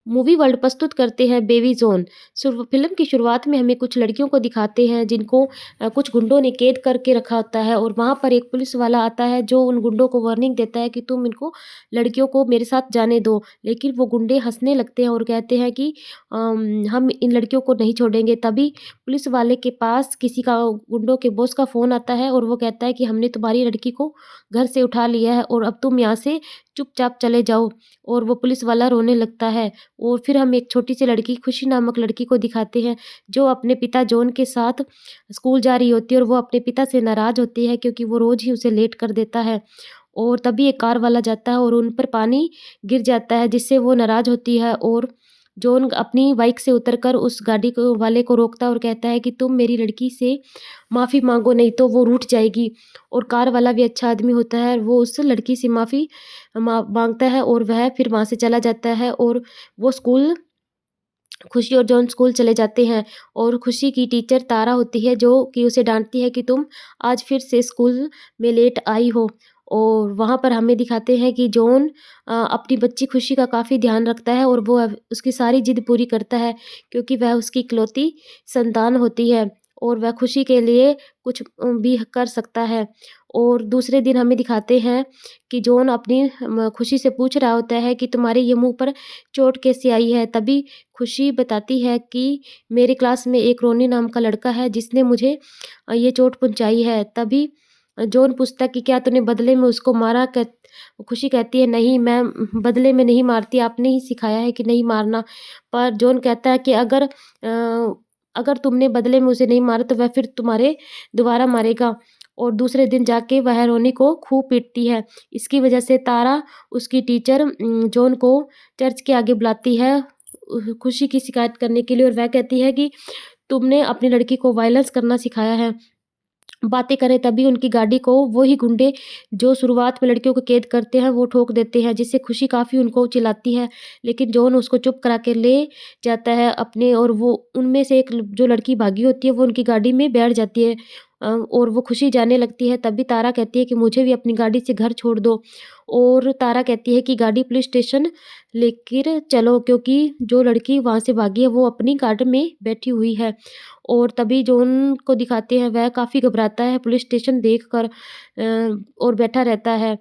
Movie world प्रस्तुत करते हैं बेबी जोन। फ़िल्म की शुरुआत में हमें कुछ लड़कियों को दिखाते हैं जिनको कुछ गुंडों ने कैद करके रखा होता है और वहाँ पर एक पुलिस वाला आता है जो उन गुंडों को वार्निंग देता है कि तुम इनको लड़कियों को मेरे साथ जाने दो। लेकिन वो गुंडे हँसने लगते हैं और कहते हैं कि हम इन लड़कियों को नहीं छोड़ेंगे। तभी पुलिस वाले के पास किसी का गुंडों के बॉस का फ़ोन आता है और वो कहता है कि हमने तुम्हारी लड़की को घर से उठा लिया है और अब तुम यहाँ से चुपचाप चले जाओ। और वो पुलिस वाला रोने लगता है। और फिर हम एक छोटी-सी लड़की खुशी नामक लड़की को दिखाते हैं, जो अपने पिता जॉन के साथ स्कूल जा रही होती है और वो अपने पिता से नाराज़ होती है क्योंकि वो रोज़ ही उसे लेट कर देता है। और तभी एक कार वाला जाता है और उन पर पानी गिर जाता है जिससे वो नाराज़ होती है और जॉन अपनी बाइक से उतरकर उस गाड़ी को वाले को रोकता है और कहता है कि तुम मेरी लड़की से माफ़ी माँगो नहीं तो वो रूठ जाएगी। और कार वाला भी अच्छा आदमी होता है, वो उस लड़की से माफ़ी माँगता है और वह फिर वहाँ से चला जाता है और वो स्कूल खुशी और जॉन स्कूल चले जाते हैं और खुशी की टीचर तारा होती है जो कि उसे डाँटती है कि तुम आज फिर से स्कूल में लेट आई हो। और वहाँ पर हमें दिखाते हैं कि जॉन अपनी बच्ची खुशी का काफ़ी ध्यान रखता है और वो उसकी सारी ज़िद पूरी करता है क्योंकि वह उसकी इकलौती संतान होती है और वह खुशी के लिए कुछ भी कर सकता है। और दूसरे दिन हमें दिखाते हैं कि जॉन अपनी खुशी से पूछ रहा होता है कि तुम्हारे ये मुँह पर चोट कैसे आई है? तभी खुशी बताती है कि मेरे क्लास में एक रोनी नाम का लड़का है जिसने मुझे ये चोट पहुँचाई है। तभी जॉन पूछता है कि क्या तूने बदले में उसको मारा? खुशी कहती है नहीं मैं बदले में नहीं मारती, आपने ही सिखाया है कि नहीं मारना। पर जॉन कहता है कि अगर तुमने बदले में उसे नहीं मारा तो वह फिर तुम्हारे दोबारा मारेगा। और दूसरे दिन जाके वह रोनी को खूब पीटती है। इसकी वजह से तारा उसकी टीचर जॉन को चर्च के आगे बुलाती है खुशी की शिकायत करने के लिए और वह कहती है कि तुमने अपनी लड़की को वायलेंस करना सिखाया है। बातें करें तभी उनकी गाड़ी को वो ही गुंडे जो शुरुआत में लड़कियों को कैद करते हैं वो ठोक देते हैं जिससे खुशी काफ़ी उनको चिल्लाती है। लेकिन जॉन उसको चुप करा के ले जाता है अपने और वो उनमें से एक जो लड़की भागी होती है वो उनकी गाड़ी में बैठ जाती है। और वो खुशी जाने लगती है तभी तारा कहती है कि मुझे भी अपनी गाड़ी से घर छोड़ दो। और तारा कहती है कि गाड़ी पुलिस स्टेशन लेकर चलो क्योंकि जो लड़की वहाँ से भागी है वो अपनी कार में बैठी हुई है। और तभी जॉन को दिखाते हैं वह काफ़ी घबराता है पुलिस स्टेशन देखकर और बैठा रहता है।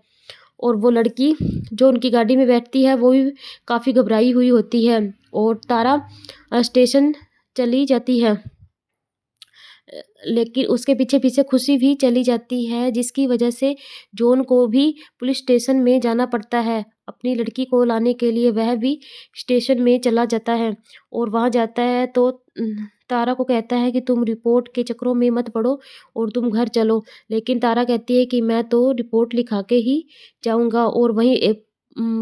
और वो लड़की जो उनकी गाड़ी में बैठती है वो भी काफ़ी घबराई हुई होती है और तारा स्टेशन चली जाती है। लेकिन उसके पीछे-पीछे खुशी भी चली जाती है जिसकी वजह से जॉन को भी पुलिस स्टेशन में जाना पड़ता है। अपनी लड़की को लाने के लिए वह भी स्टेशन में चला जाता है और वहाँ जाता है तो तारा को कहता है कि तुम रिपोर्ट के चक्करों में मत पड़ो और तुम घर चलो। लेकिन तारा कहती है कि मैं तो रिपोर्ट लिखा के ही जाऊँगा और वहीं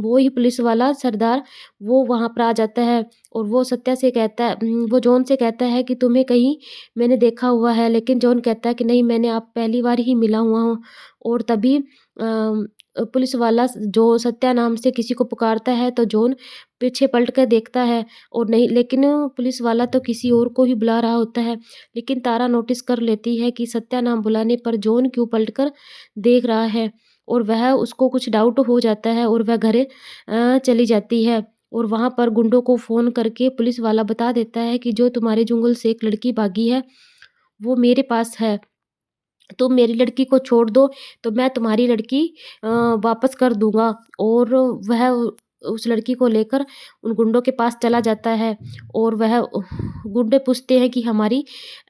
वो ही पुलिस वाला सरदार वो वहाँ पर आ जाता है और वो सत्या से कहता है वो जॉन से कहता है कि तुम्हें कहीं मैंने देखा हुआ है। लेकिन जॉन कहता है कि नहीं मैंने आप पहली बार ही मिला हुआ हूँ। और तभी पुलिस वाला जो सत्या नाम से किसी को पुकारता है तो जॉन पीछे पलट कर देखता है और नहीं लेकिन पुलिस वाला तो किसी और को ही बुला रहा होता है। लेकिन तारा नोटिस कर लेती है कि सत्या नाम बुलाने पर जॉन क्यों पलट कर देख रहा है और वह उसको कुछ डाउट हो जाता है और वह घर चली जाती है। और वहाँ पर गुंडों को फ़ोन करके पुलिस वाला बता देता है कि जो तुम्हारे जंगल से एक लड़की भागी है वो मेरे पास है। तुम मेरी लड़की को छोड़ दो तो मैं तुम्हारी लड़की वापस कर दूँगा। और वह उस लड़की को लेकर उन गुंडों के पास चला जाता है और वह गुंडे पूछते हैं कि हमारी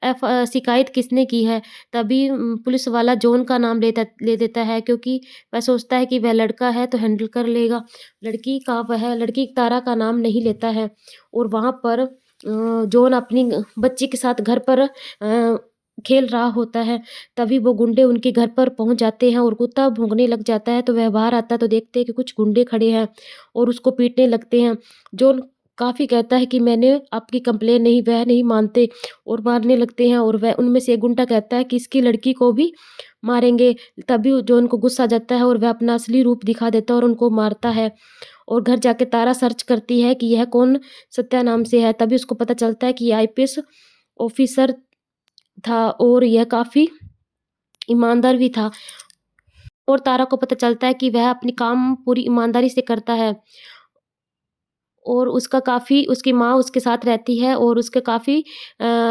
शिकायत किसने की है? तभी पुलिस वाला जॉन का नाम ले देता है क्योंकि वह सोचता है कि वह लड़का है तो हैंडल कर लेगा। लड़की तारा का नाम नहीं लेता है और वहाँ पर जॉन अपनी बच्ची के साथ घर पर खेल रहा होता है। तभी वो गुंडे उनके घर पर पहुँच जाते हैं और कुत्ता भौंकने लग जाता है तो वह बाहर आता है तो देखते हैं कि कुछ गुंडे खड़े हैं और उसको पीटने लगते हैं। जॉन काफ़ी कहता है कि मैंने आपकी कंप्लेन नहीं वह नहीं मानते और मारने लगते हैं और वह उनमें से एक गुंडा कहता है कि इसकी लड़की को भी मारेंगे। तभी जॉन को गुस्सा आ जाता है और वह अपना असली रूप दिखा देता है और उनको मारता है। और घर जाके तारा सर्च करती है कि यह कौन सत्या नाम से है। तभी उसको पता चलता है कि ये आईपीएस ऑफिसर था और यह काफ़ी ईमानदार भी था। और तारा को पता चलता है कि वह अपनी काम पूरी ईमानदारी से करता है। और उसकी माँ उसके साथ रहती है और उसके काफ़ी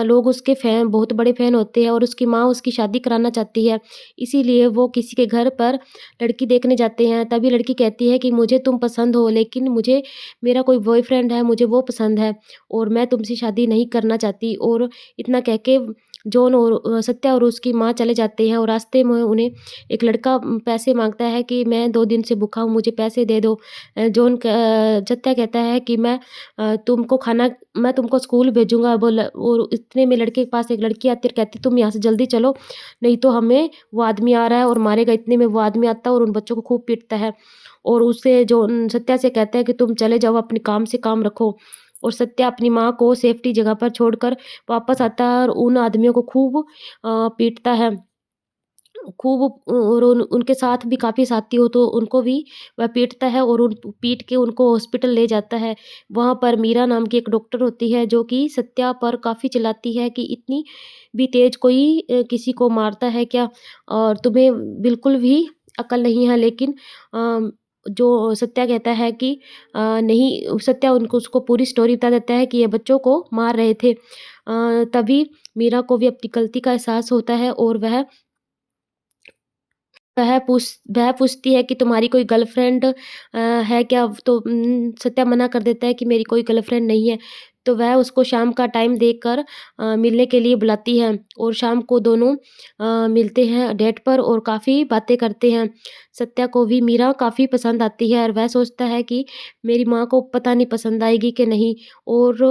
लोग उसके बहुत बड़े फ़ैन होते हैं और उसकी माँ उसकी शादी कराना चाहती है। इसीलिए वो किसी के घर पर लड़की देखने जाते हैं, तभी लड़की कहती है कि मुझे तुम पसंद हो, लेकिन मुझे मेरा कोई बॉयफ्रेंड है, मुझे वो पसंद है और मैं तुमसे शादी नहीं करना चाहती। और इतना कह के जॉन और सत्या और उसकी माँ चले जाते हैं और रास्ते में उन्हें एक लड़का पैसे माँगता है कि मैं 2 दिन से भूखा हूँ, मुझे पैसे दे दो। सत्या कहता है कि मैं तुमको स्कूल भेजूँगा, बोला। और इतने में लड़के के पास एक लड़की आती है और कहती है, तुम यहाँ से जल्दी चलो, नहीं तो हमें वो आदमी आ रहा है और मारेगा। इतने में वो आदमी आता है और उन बच्चों को खूब पीटता है और उससे सत्या से कहता है कि तुम चले जाओ, अपने काम से काम रखो। और सत्या अपनी माँ को सेफ्टी जगह पर छोड़कर वापस आता है और उन आदमियों को खूब पीटता है। खूब और उनके साथ भी काफ़ी साथी हो तो उनको भी वह पीटता है और उन पीट के उनको हॉस्पिटल ले जाता है। वहाँ पर मीरा नाम की एक डॉक्टर होती है जो कि सत्या पर काफ़ी चिल्लाती है कि इतनी भी तेज़ कोई किसी को मारता है क्या? और तुम्हें बिल्कुल भी अक्ल नहीं है। लेकिन जो सत्या कहता है कि नहीं। सत्या उनको उसको पूरी स्टोरी बता देता है कि ये बच्चों को मार रहे थे। तभी मीरा को भी अपनी गलती का एहसास होता है और वह पूछती है कि तुम्हारी कोई गर्लफ्रेंड है क्या? तो सत्या मना कर देता है कि मेरी कोई गर्लफ्रेंड नहीं है। तो वह उसको शाम का टाइम देकर मिलने के लिए बुलाती है और शाम को दोनों मिलते हैं डेट पर और काफ़ी बातें करते हैं। सत्या को भी मीरा काफ़ी पसंद आती है और वह सोचता है कि मेरी माँ को पता नहीं पसंद आएगी कि नहीं। और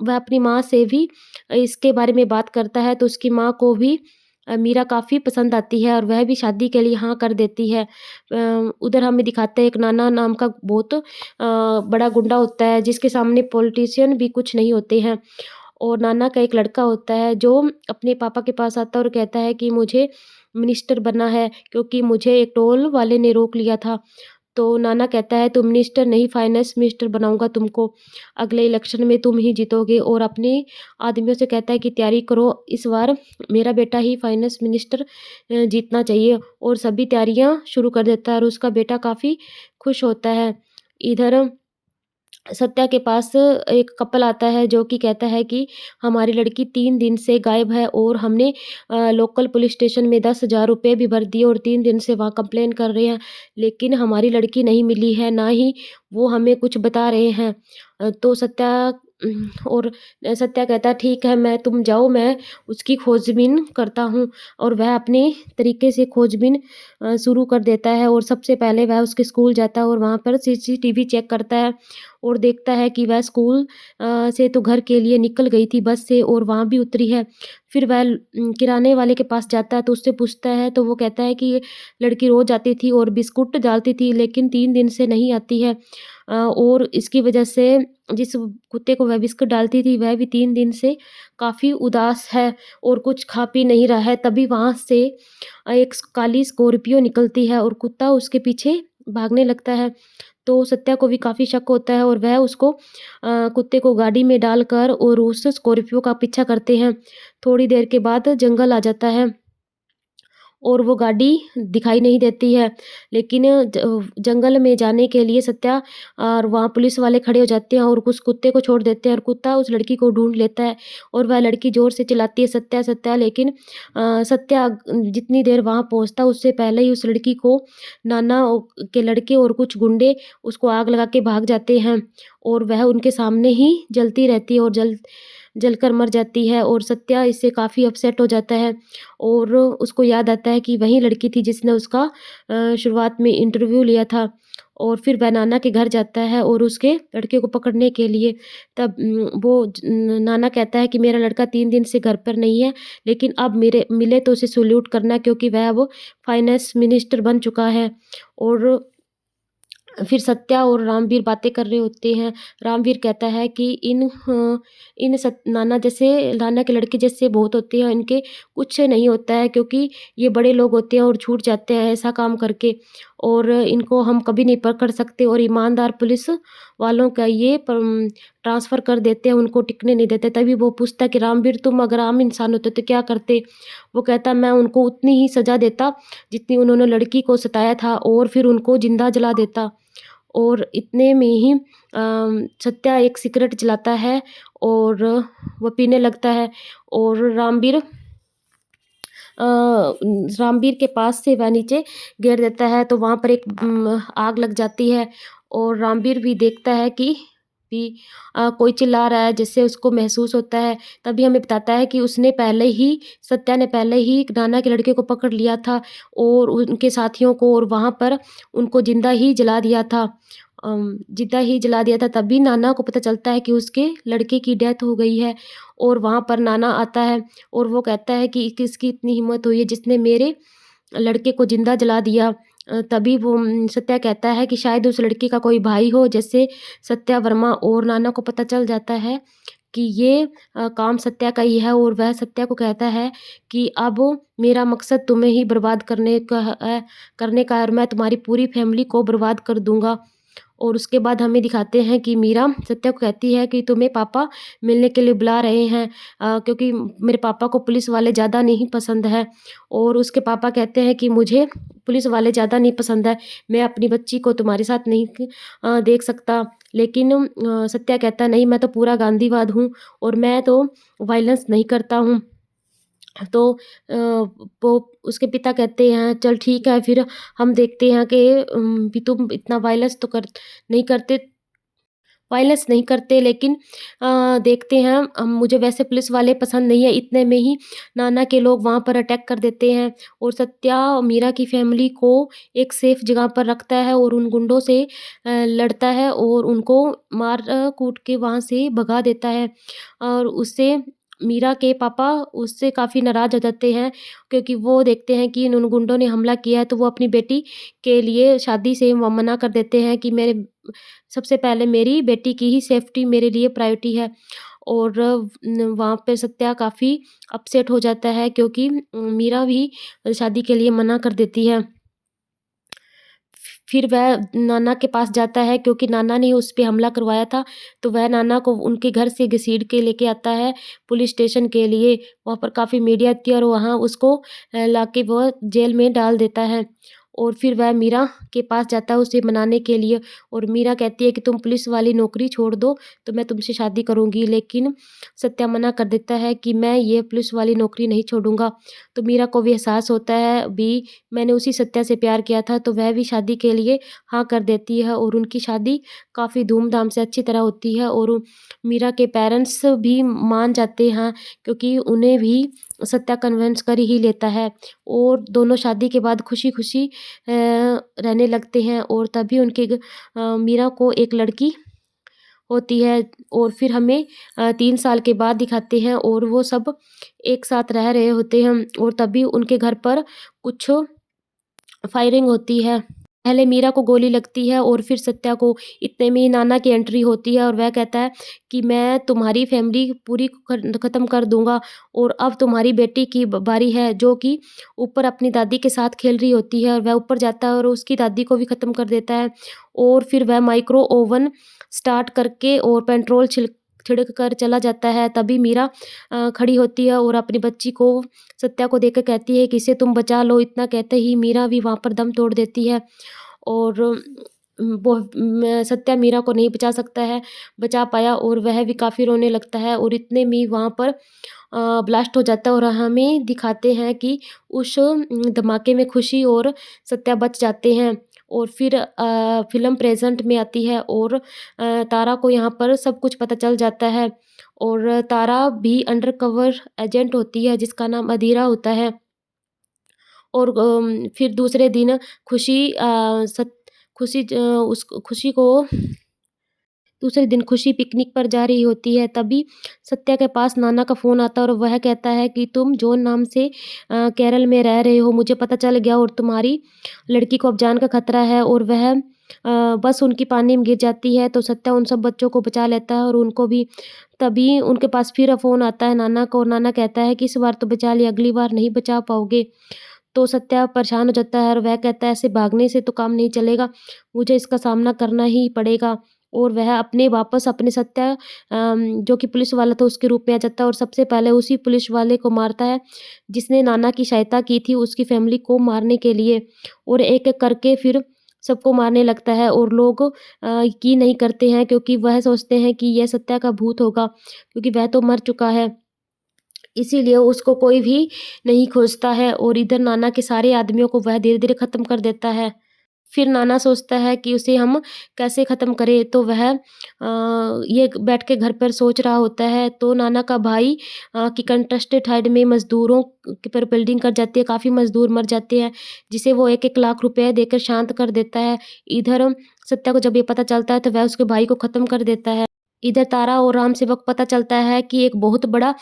वह अपनी माँ से भी इसके बारे में बात करता है तो उसकी माँ को भी मीरा काफ़ी पसंद आती है और वह भी शादी के लिए हाँ कर देती है। उधर हमें दिखाते हैं एक नाना नाम का बहुत बड़ा गुंडा होता है जिसके सामने पॉलिटिशियन भी कुछ नहीं होते हैं। और नाना का एक लड़का होता है जो अपने पापा के पास आता है और कहता है कि मुझे मिनिस्टर बनना है क्योंकि मुझे एक टोल वाले ने रोक लिया था। तो नाना कहता है तुम मिनिस्टर नहीं, फाइनेंस मिनिस्टर बनाऊँगा तुमको। अगले इलेक्शन में तुम ही जीतोगे। और अपने आदमियों से कहता है कि तैयारी करो, इस बार मेरा बेटा ही फाइनेंस मिनिस्टर जीतना चाहिए। और सभी तैयारियाँ शुरू कर देता है और उसका बेटा काफ़ी खुश होता है। इधर सत्या के पास एक कपल आता है जो कि कहता है कि हमारी लड़की 3 दिन से गायब है और हमने लोकल पुलिस स्टेशन में 10,000 रुपए भी भर दिए और 3 दिन से वहाँ कंप्लेन कर रहे हैं, लेकिन हमारी लड़की नहीं मिली है, ना ही वो हमें कुछ बता रहे हैं। तो सत्या कहता है ठीक है, तुम जाओ, मैं उसकी खोजबीन करता हूँ। और वह अपने तरीके से खोजबीन शुरू कर देता है और सबसे पहले वह उसके स्कूल जाता है और वहाँ पर सीसीटीवी चेक करता है और देखता है कि वह स्कूल से तो घर के लिए निकल गई थी बस से और वहाँ भी उतरी है। फिर वह किराने वाले के पास जाता है तो उससे पूछता है तो वो कहता है कि ये लड़की रोज़ आती थी और बिस्कुट डालती थी लेकिन 3 दिन से नहीं आती है। और इसकी वजह से जिस कुत्ते को वह बिस्कुट डालती थी वह भी 3 दिन से काफ़ी उदास है और कुछ खा पी नहीं रहा है। तभी वहाँ से एक काली स्कॉर्पियो निकलती है और कुत्ता उसके पीछे भागने लगता है। तो सत्या को भी काफ़ी शक होता है और वह उसको कुत्ते को गाड़ी में डालकर और उस स्कॉर्पियो का पीछा करते हैं। थोड़ी देर के बाद जंगल आ जाता है और वो गाड़ी दिखाई नहीं देती है। लेकिन जंगल में जाने के लिए सत्या और वहाँ पुलिस वाले खड़े हो जाते हैं और उस कुत्ते को छोड़ देते हैं और कुत्ता उस लड़की को ढूँढ लेता है और वह लड़की ज़ोर से चिल्लाती है सत्या, सत्या। लेकिन सत्या जितनी देर वहाँ पहुँचता उससे पहले ही उस लड़की को नाना के लड़के और कुछ गुंडे उसको आग लगा के भाग जाते हैं और वह उनके सामने ही जलती रहती है और जलकर मर जाती है। और सत्या इससे काफ़ी अपसेट हो जाता है और उसको याद आता है कि वही लड़की थी जिसने उसका शुरुआत में इंटरव्यू लिया था। और फिर वह नाना के घर जाता है और उसके लड़के को पकड़ने के लिए। तब नाना कहता है कि मेरा लड़का 3 दिन से घर पर नहीं है, लेकिन अब मेरे मिले तो उसे सैल्यूट करना क्योंकि वह अब फाइनेंस मिनिस्टर बन चुका है। और फिर सत्या और रामवीर बातें कर रहे होते हैं। रामवीर कहता है कि नाना के लड़के जैसे बहुत होते हैं, इनके कुछ नहीं होता है क्योंकि ये बड़े लोग होते हैं और छूट जाते हैं ऐसा काम करके और इनको हम कभी नहीं पकड़ सकते और ईमानदार पुलिस वालों का ये ट्रांसफ़र कर देते हैं, उनको टिकने नहीं देते। तभी वो पूछता है कि रामवीर तुम अगर आम इंसान होते तो क्या करते? वो कहता मैं उनको उतनी ही सज़ा देता जितनी उन्होंने लड़की को सताया था और फिर उनको ज़िंदा जला देता। और इतने में ही सत्या एक सिगरेट जलाता है और वो पीने लगता है और रामवीर के पास से वह नीचे गिर देता है, तो वहाँ पर एक आग लग जाती है और रामवीर भी देखता है कि कोई चिल्ला रहा है, जिससे उसको महसूस होता है। तभी हमें बताता है कि सत्या ने पहले ही नाना के लड़के को पकड़ लिया था और उनके साथियों को, और वहाँ पर उनको जिंदा ही जला दिया था। तभी नाना को पता चलता है कि उसके लड़के की डेथ हो गई है और वहाँ पर नाना आता है और वो कहता है कि किसकी इतनी हिम्मत हुई है जिसने मेरे लड़के को जिंदा जला दिया। तभी वो सत्या कहता है कि शायद उस लड़की का कोई भाई हो, जिससे सत्या वर्मा, और नाना को पता चल जाता है कि ये काम सत्या का ही है और वह सत्या को कहता है कि अब मेरा मकसद तुम्हें ही बर्बाद करने का है और मैं तुम्हारी पूरी फैमिली को बर्बाद कर दूँगा। और उसके बाद हमें दिखाते हैं कि मीरा सत्या को कहती है कि तुम्हें पापा मिलने के लिए बुला रहे हैं, क्योंकि मेरे पापा को पुलिस वाले ज़्यादा नहीं पसंद है। और उसके पापा कहते हैं कि मुझे पुलिस वाले ज़्यादा नहीं पसंद है, मैं अपनी बच्ची को तुम्हारे साथ नहीं देख सकता। लेकिन सत्या कहता है, नहीं, मैं तो पूरा गांधीवाद हूँ और मैं तो वायलेंस नहीं करता हूँ। तो वो उसके पिता कहते हैं, चल ठीक है, फिर हम देखते हैं कि भी तुम इतना वायलेंस नहीं करते, लेकिन देखते हैं, मुझे वैसे पुलिस वाले पसंद नहीं है। इतने में ही नाना के लोग वहाँ पर अटैक कर देते हैं और सत्या मीरा की फैमिली को एक सेफ जगह पर रखता है और उन गुंडों से लड़ता है और उनको मार कूट के वहाँ से भगा देता है। और उससे मीरा के पापा उससे काफ़ी नाराज़ हो जाते हैं, क्योंकि वो देखते हैं कि उन गुंडों ने हमला किया है, तो वो अपनी बेटी के लिए शादी से मना कर देते हैं कि मेरे सबसे पहले मेरी बेटी की ही सेफ्टी मेरे लिए प्रायोरिटी है। और वहाँ पे सत्या काफ़ी अपसेट हो जाता है, क्योंकि मीरा भी शादी के लिए मना कर देती है। फिर वह नाना के पास जाता है, क्योंकि नाना ने उस पे हमला करवाया था, तो वह नाना को उनके घर से घसीट के लेके आता है पुलिस स्टेशन के लिए। वहाँ पर काफ़ी मीडिया थी और वहाँ उसको लाके वो जेल में डाल देता है। और फिर वह मीरा के पास जाता है उसे मनाने के लिए, और मीरा कहती है कि तुम पुलिस वाली नौकरी छोड़ दो, तो मैं तुमसे शादी करूँगी। लेकिन सत्या मना कर देता है कि मैं ये पुलिस वाली नौकरी नहीं छोड़ूँगा। तो मीरा को भी एहसास होता है अभी मैंने उसी सत्या से प्यार किया था, तो वह भी शादी के लिए हाँ कर देती है और उनकी शादी काफ़ी धूमधाम से अच्छी तरह होती है और मीरा के पेरेंट्स भी मान जाते हैं, क्योंकि उन्हें भी सत्या कन्विंस कर ही लेता है और दोनों शादी के बाद खुशी-खुशी रहने लगते हैं। और तभी मीरा को एक लड़की होती है और फिर हमें 3 साल के बाद दिखाते हैं और वो सब एक साथ रह रहे होते हैं और तभी उनके घर पर कुछ फायरिंग होती है। पहले मीरा को गोली लगती है और फिर सत्या को। इतने में ही नाना की एंट्री होती है और वह कहता है कि मैं तुम्हारी फैमिली पूरी ख़त्म कर दूँगा और अब तुम्हारी बेटी की बारी है, जो कि ऊपर अपनी दादी के साथ खेल रही होती है। और वह ऊपर जाता है और उसकी दादी को भी ख़त्म कर देता है और फिर वह माइक्रो ओवन स्टार्ट करके और पेट्रोल छिड़क कर चला जाता है। तभी मीरा खड़ी होती है और अपनी बच्ची को सत्या को देकर कहती है कि इसे तुम बचा लो। इतना कहते ही मीरा भी वहाँ पर दम तोड़ देती है और सत्या मीरा को नहीं बचा पाया और वह भी काफ़ी रोने लगता है और इतने में वहाँ पर ब्लास्ट हो जाता है और हमें दिखाते हैं कि उस धमाके में खुशी और सत्या बच जाते हैं। और फिर फ़िल्म प्रेज़ेंट में आती है और तारा को यहाँ पर सब कुछ पता चल जाता है और तारा भी अंडरकवर एजेंट होती है, जिसका नाम अधीरा होता है। और फिर दूसरे दिन खुशी अ, सत खुशी ज उस खुशी को दूसरे दिन खुशी पिकनिक पर जा रही होती है, तभी सत्या के पास नाना का फ़ोन आता है और वह कहता है कि तुम जॉन नाम से केरल में रह रहे हो, मुझे पता चल गया और तुम्हारी लड़की को अब जान का खतरा है। और वह बस उनकी पानी में गिर जाती है, तो सत्या उन सब बच्चों को बचा लेता है और उनको भी। तभी उनके पास फिर फ़ोन आता है नाना को और नाना कहता है कि इस बार तो बचा लिया, अगली बार नहीं बचा पाओगे। तो सत्या परेशान हो जाता है और वह कहता है ऐसे भागने से तो काम नहीं चलेगा, मुझे इसका सामना करना ही पड़ेगा। और वह अपने सत्या जो कि पुलिस वाला था उसके रूप में आ जाता है और सबसे पहले उसी पुलिस वाले को मारता है जिसने नाना की सहायता की थी उसकी फैमिली को मारने के लिए। और एक-एक करके फिर सबको मारने लगता है और लोग यकीन नहीं करते हैं क्योंकि वह सोचते हैं कि यह सत्या का भूत होगा क्योंकि वह तो मर चुका है। इसीलिए उसको कोई भी नहीं खोजता है और इधर नाना के सारे आदमियों को वह धीरे-धीरे ख़त्म कर देता है। फिर नाना सोचता है कि उसे हम कैसे ख़त्म करें, तो वह ये बैठ के घर पर सोच रहा होता है, तो नाना का भाई की कंटेस्टेड हाइड में मज़दूरों के पर बिल्डिंग कट जाती है, काफ़ी मज़दूर मर जाते हैं, जिसे वो 1-1 लाख रुपए देकर शांत कर देता है। इधर सत्या को जब ये पता चलता है, तो वह उसके भाई को ख़त्म कर देता है। इधर तारा और राम सेवक पता चलता है कि एक बहुत बड़ा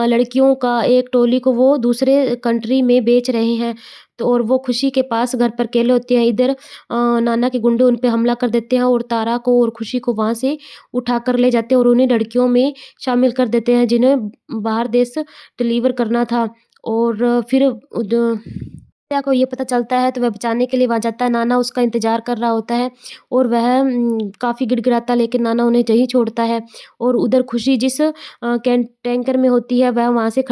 लड़कियों का एक टोली को वो दूसरे कंट्री में बेच रहे हैं। तो और वो खुशी के पास घर पर अकेले होते हैं। इधर नाना के गुंडे उन पे हमला कर देते हैं और तारा को और खुशी को वहाँ से उठाकर ले जाते हैं और उन्हें लड़कियों में शामिल कर देते हैं जिन्हें बाहर देश डिलीवर करना था। और फिर उद सत्या को ये पता चलता है तो वह बचाने के लिए वहाँ जाता है। नाना उसका इंतज़ार कर रहा होता है और वह काफ़ी गिड़गिड़ाता है लेकिन नाना उन्हें नहीं छोड़ता है। और उधर खुशी जिस कैन टैंकर में होती है वह वहाँ से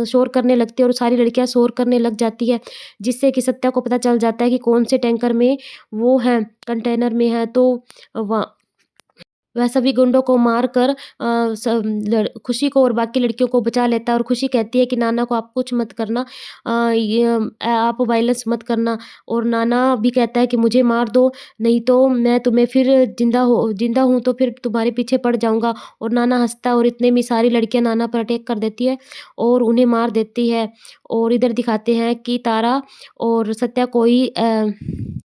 शोर करने लगती है और सारी लड़कियाँ शोर करने लग जाती है। जिससे कि सत्या को पता चल जाता है कि कौन से टैंकर में वो हैं, कंटेनर में है। तो वहाँ वह सभी गुंडों को मार कर खुशी को और बाकी लड़कियों को बचा लेता है और खुशी कहती है कि नाना को आप कुछ मत करना, आप वायलेंस मत करना। और नाना भी कहता है कि मुझे मार दो, नहीं तो मैं तुम्हें फिर जिंदा हूँ तो फिर तुम्हारे पीछे पड़ जाऊँगा। और नाना हँसता है और इतने में सारी लड़कियाँ नाना पर अटैक कर देती है और उन्हें मार देती है। और इधर दिखाते हैं कि तारा और सत्या कोई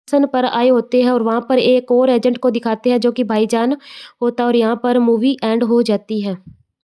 सन पर आए होते हैं और वहाँ पर एक और एजेंट को दिखाते हैं जो कि भाईजान होता है और यहाँ पर मूवी एंड हो जाती है।